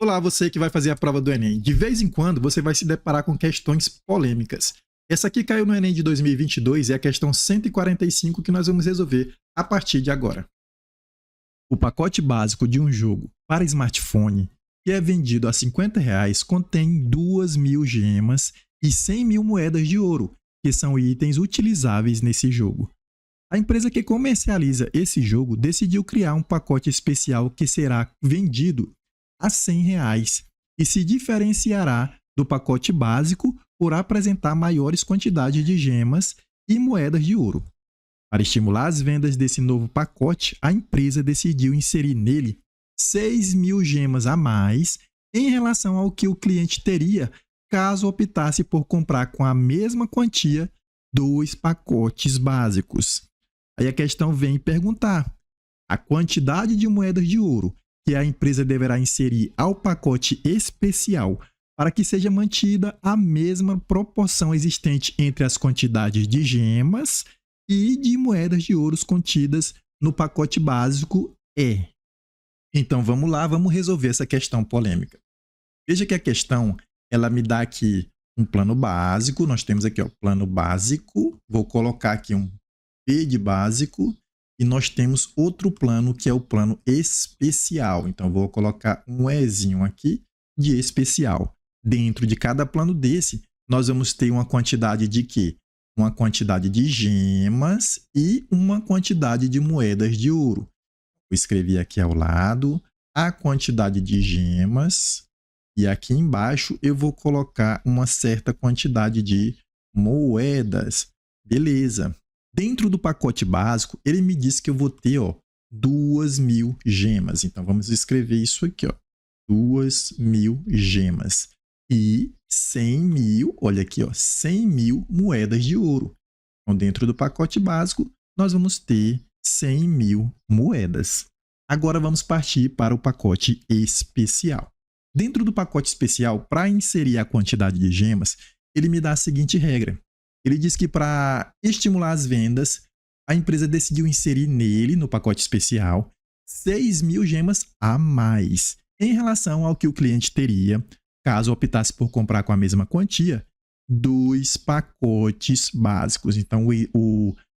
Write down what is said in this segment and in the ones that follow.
Olá, você que vai fazer a prova do Enem. De vez em quando você vai se deparar com questões polêmicas. Essa aqui caiu no Enem de 2022 e é a questão 145 que nós vamos resolver a partir de agora. O pacote básico de um jogo para smartphone, que é vendido a R$ 50, contém 2.000 gemas e 100.000 moedas de ouro, que são itens utilizáveis nesse jogo. A empresa que comercializa esse jogo decidiu criar um pacote especial que será vendido a R$ 100 e se diferenciará do pacote básico por apresentar maiores quantidades de gemas e moedas de ouro. Para estimular as vendas desse novo pacote, a empresa decidiu inserir nele 6.000 gemas a mais em relação ao que o cliente teria caso optasse por comprar com a mesma quantia 2 pacotes básicos. Aí a questão vem perguntar: a quantidade de moedas de ouro que a empresa deverá inserir ao pacote especial para que seja mantida a mesma proporção existente entre as quantidades de gemas e de moedas de ouro contidas no pacote básico é. Então vamos lá, vamos resolver essa questão polêmica. Veja que a questão, ela me dá aqui um plano básico, nós temos aqui ó, plano básico, vou colocar aqui um P de básico, e nós temos outro plano que é o plano especial. Então vou colocar um Ezinho aqui de especial. Dentro de cada plano desse, nós vamos ter uma quantidade de quê? Uma quantidade de gemas e uma quantidade de moedas de ouro. Vou escrever aqui ao lado a quantidade de gemas e aqui embaixo eu vou colocar uma certa quantidade de moedas. Beleza. Dentro do pacote básico, ele me disse que eu vou ter 2.000 gemas. Então vamos escrever isso aqui, 2.000 gemas. E 100.000, olha aqui, 100.000 moedas de ouro. Então, dentro do pacote básico, nós vamos ter 100.000 moedas. Agora, vamos partir para o pacote especial. Dentro do pacote especial, para inserir a quantidade de gemas, ele me dá a seguinte regra. Ele diz que para estimular as vendas, a empresa decidiu inserir nele, no pacote especial, 6.000 gemas a mais, em relação ao que o cliente teria caso optasse por comprar com a mesma quantia 2 pacotes básicos. Então,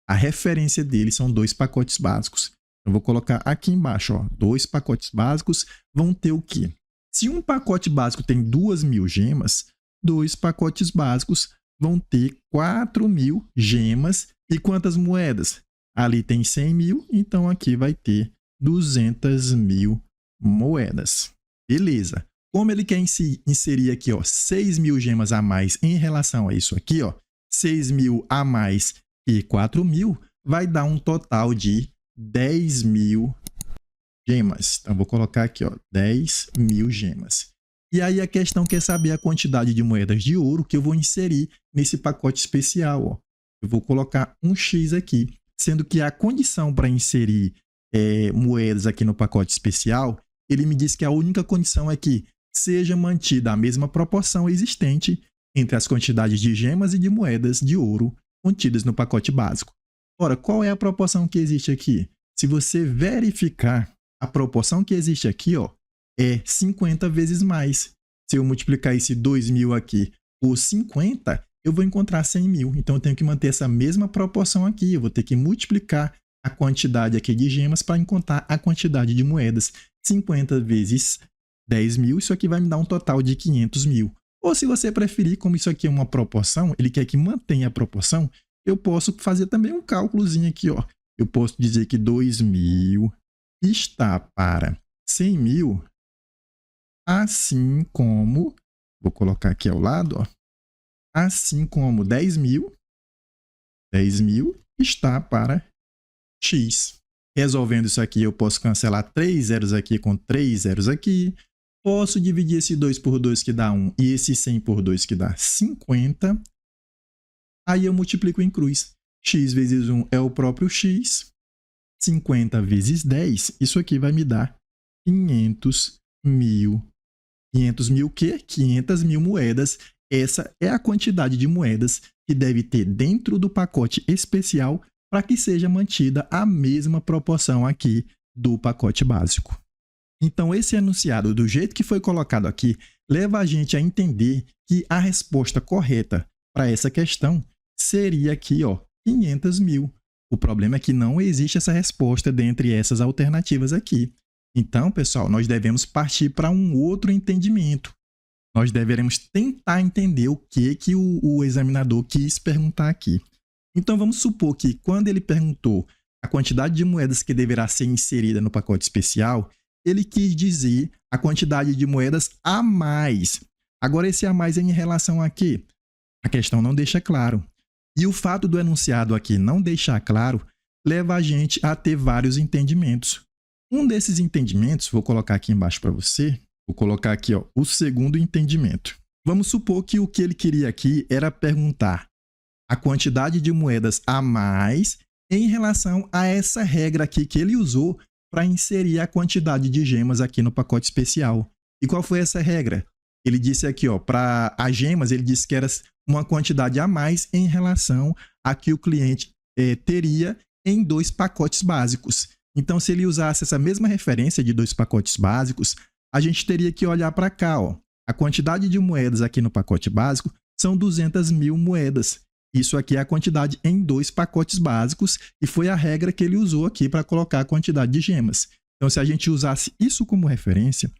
a referência dele são 2 pacotes básicos. Eu vou colocar aqui embaixo, 2 pacotes básicos vão ter o quê? Se um pacote básico tem 2.000 gemas, 2 pacotes básicos vão ter 4.000 gemas. E quantas moedas? Ali tem 100.000, então aqui vai ter 200.000 moedas. Beleza. Como ele quer inserir aqui 6.000 gemas a mais em relação a isso aqui, 6.000 a mais e 4.000, vai dar um total de 10.000 gemas. Então, vou colocar aqui 10.000 gemas. E aí a questão quer saber a quantidade de moedas de ouro que eu vou inserir nesse pacote especial. Eu vou colocar um X aqui, sendo que a condição para inserir moedas aqui no pacote especial, ele me diz que a única condição é que seja mantida a mesma proporção existente entre as quantidades de gemas e de moedas de ouro contidas no pacote básico. Ora, qual é a proporção que existe aqui? Se você verificar, a proporção que existe aqui é 50 vezes mais. Se eu multiplicar esse 2.000 aqui por 50, eu vou encontrar 100.000. Então, eu tenho que manter essa mesma proporção aqui. Eu vou ter que multiplicar a quantidade aqui de gemas para encontrar a quantidade de moedas. 50 vezes 10.000, isso aqui vai me dar um total de 500.000. Ou se você preferir, como isso aqui é uma proporção, ele quer que mantenha a proporção, eu posso fazer também um cálculozinho aqui. Eu posso dizer que 2.000 está para 100.000, assim como, vou colocar aqui ao lado, assim como 10.000 está para X. Resolvendo isso aqui, eu posso cancelar 3 zeros aqui com 3 zeros aqui. Posso dividir esse 2 por 2 que dá 1 e esse 100 por 2 que dá 50. Aí eu multiplico em cruz. X vezes 1 é o próprio X. 50 vezes 10, isso aqui vai me dar 500.000. 500.000 o quê? 500.000 moedas. Essa é a quantidade de moedas que deve ter dentro do pacote especial para que seja mantida a mesma proporção aqui do pacote básico. Então, esse enunciado, do jeito que foi colocado aqui, leva a gente a entender que a resposta correta para essa questão seria aqui, ó, 500 mil. O problema é que não existe essa resposta dentre essas alternativas aqui. Então, pessoal, nós devemos partir para um outro entendimento. Nós deveremos tentar entender o que o examinador quis perguntar aqui. Então, vamos supor que quando ele perguntou a quantidade de moedas que deverá ser inserida no pacote especial, ele quis dizer a quantidade de moedas a mais. Agora, esse a mais é em relação a quê? A questão não deixa claro. E o fato do enunciado aqui não deixar claro leva a gente a ter vários entendimentos. Um desses entendimentos, vou colocar aqui embaixo para você, vou colocar aqui, ó, o segundo entendimento. Vamos supor que o que ele queria aqui era perguntar a quantidade de moedas a mais em relação a essa regra aqui que ele usou para inserir a quantidade de gemas aqui no pacote especial. E qual foi essa regra? Ele disse aqui, ó, para as gemas, ele disse que era uma quantidade a mais em relação a que o cliente teria em 2 pacotes básicos. Então, se ele usasse essa mesma referência de 2 pacotes básicos, a gente teria que olhar para cá, ó. A quantidade de moedas aqui no pacote básico são 200 mil moedas. Isso aqui é a quantidade em 2 pacotes básicos e foi a regra que ele usou aqui para colocar a quantidade de gemas. Então, se a gente usasse isso como referência,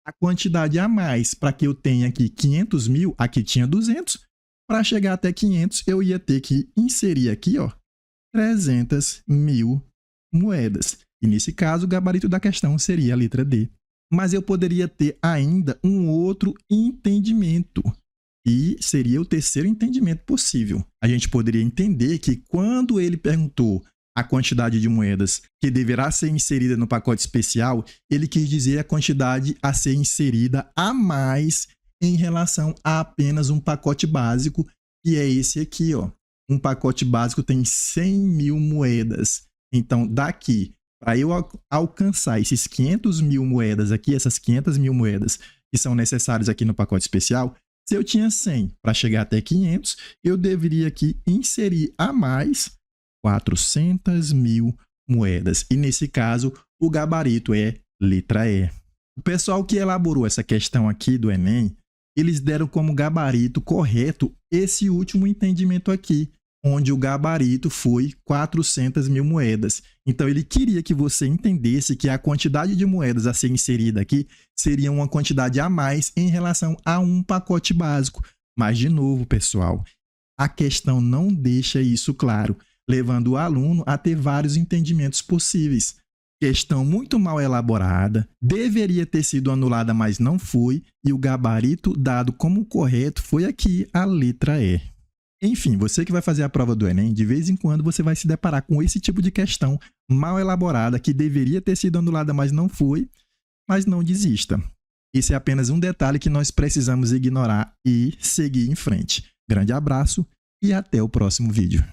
a quantidade a mais para que eu tenha aqui 500 mil, aqui tinha 200. Para chegar até 500, eu ia ter que inserir aqui, ó, 300 mil moedas. E nesse caso, o gabarito da questão seria a letra D. Mas eu poderia ter ainda um outro entendimento. E seria o terceiro entendimento possível. A gente poderia entender que quando ele perguntou a quantidade de moedas que deverá ser inserida no pacote especial, ele quis dizer a quantidade a ser inserida a mais em relação a apenas um pacote básico, que é esse aqui, ó. Um pacote básico tem 100 mil moedas. Então, daqui, para eu alcançar esses 500 mil moedas aqui, essas 500 mil moedas que são necessárias aqui no pacote especial, se eu tinha 100 para chegar até 500, eu deveria aqui inserir a mais 400 mil moedas. E nesse caso, o gabarito é letra E. O pessoal que elaborou essa questão aqui do Enem, eles deram como gabarito correto esse último entendimento aqui, onde o gabarito foi 400 mil moedas. Então, ele queria que você entendesse que a quantidade de moedas a ser inserida aqui seria uma quantidade a mais em relação a um pacote básico. Mas, de novo, pessoal, a questão não deixa isso claro, levando o aluno a ter vários entendimentos possíveis. Questão muito mal elaborada, deveria ter sido anulada, mas não foi, e o gabarito dado como correto foi aqui a letra E. Enfim, você que vai fazer a prova do Enem, de vez em quando você vai se deparar com esse tipo de questão mal elaborada, que deveria ter sido anulada, mas não foi, mas não desista. Esse é apenas um detalhe que nós precisamos ignorar e seguir em frente. Grande abraço e até o próximo vídeo.